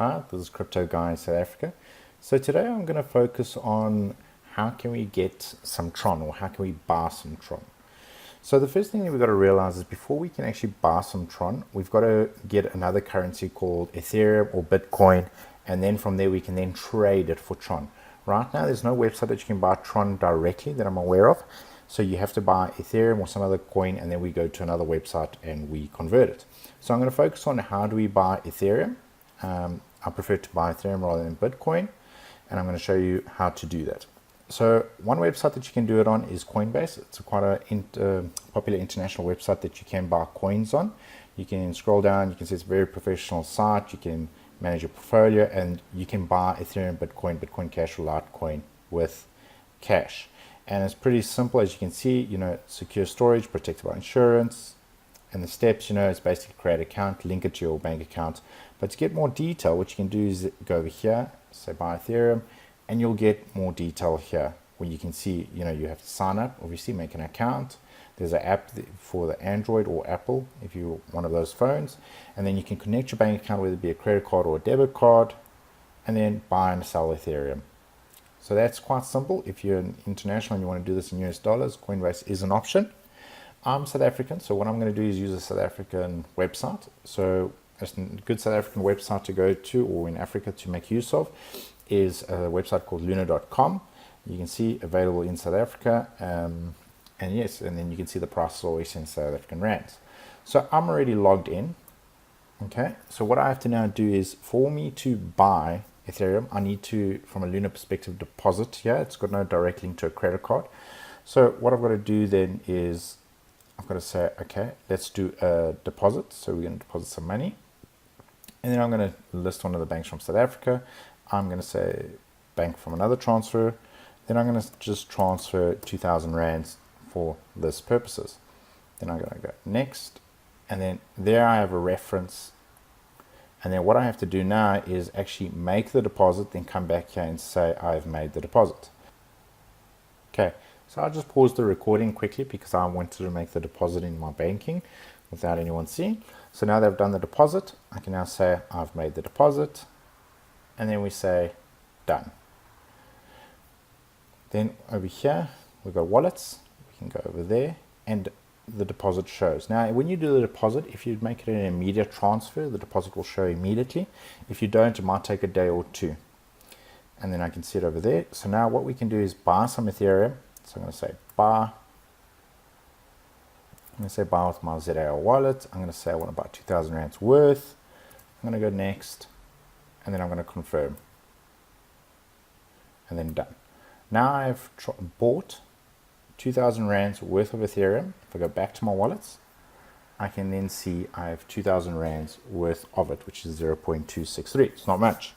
Hi, this is Crypto Guy in South Africa. So today I'm going to focus on how can we get some Tron, or how can we buy some Tron. So the first thing that we've got to realize is before we can actually buy some Tron, we've got to get another currency called Ethereum or Bitcoin, and then from there we can then trade it for Tron. Right now there's no website that you can buy Tron directly that I'm aware of. So you have to buy Ethereum or some other coin, and then we go to another website and we convert it. So I'm going to focus on how do we buy Ethereum. I prefer to buy Ethereum rather than Bitcoin, and I'm going to show you how to do that. So one website that you can do it on is Coinbase. It's quite a popular international website that you can buy coins on. You can scroll down, you can see it's a very professional site. You can manage your portfolio, and you can buy Ethereum, Bitcoin Cash, or Litecoin with cash. And it's pretty simple, as you can see. Secure storage, protected by insurance. And the steps, is basically create an account, link it to your bank account. But to get more detail, what you can do is go over here, say buy Ethereum, and you'll get more detail here where you can see, you have to sign up, obviously make an account. There's an app for the Android or Apple if you're one of those phones. And then you can connect your bank account, whether it be a credit card or a debit card, and then buy and sell Ethereum. So that's quite simple. If you're international and you want to do this in US dollars, Coinbase is an option. I'm South African, so what I'm going to do is use a South African website. So a good South African website to go to, or in Africa to make use of, is a website called luna.com. You can see available in South Africa, and then you can see the prices always in South African rands. So I'm already logged in. Okay, so what I have to now do is, for me to buy Ethereum, I need to, from a Luna perspective, deposit here. It's got no direct link to a credit card. So what I've got to do then is, I've got to say, okay, let's do a deposit. So we're going to deposit some money. And then I'm going to list one of the banks from South Africa. I'm going to say bank from another transfer. Then I'm going to just transfer 2,000 rands for this purposes. Then I'm going to go next. And then there I have a reference. And then what I have to do now is actually make the deposit, then come back here and say I've made the deposit. Okay. So I'll just pause the recording quickly because I wanted to make the deposit in my banking without anyone seeing. So now they've done the deposit, I can now say I've made the deposit, and then we say done. Then over here we've got wallets. We can go over there and the deposit shows. Now when you do the deposit, if you make it an immediate transfer, the deposit will show immediately. If you don't, it might take a day or two. And then I can see it over there. So now what we can do is buy some Ethereum. So I'm going to say buy. I'm going to say buy with my ZAR wallet. I'm going to say I want to buy 2,000 rands worth. I'm going to go next, and then I'm going to confirm, and then done. Now I've bought 2,000 rands worth of Ethereum. If I go back to my wallets, I can then see I have 2,000 rands worth of it, which is 0.263. It's not much.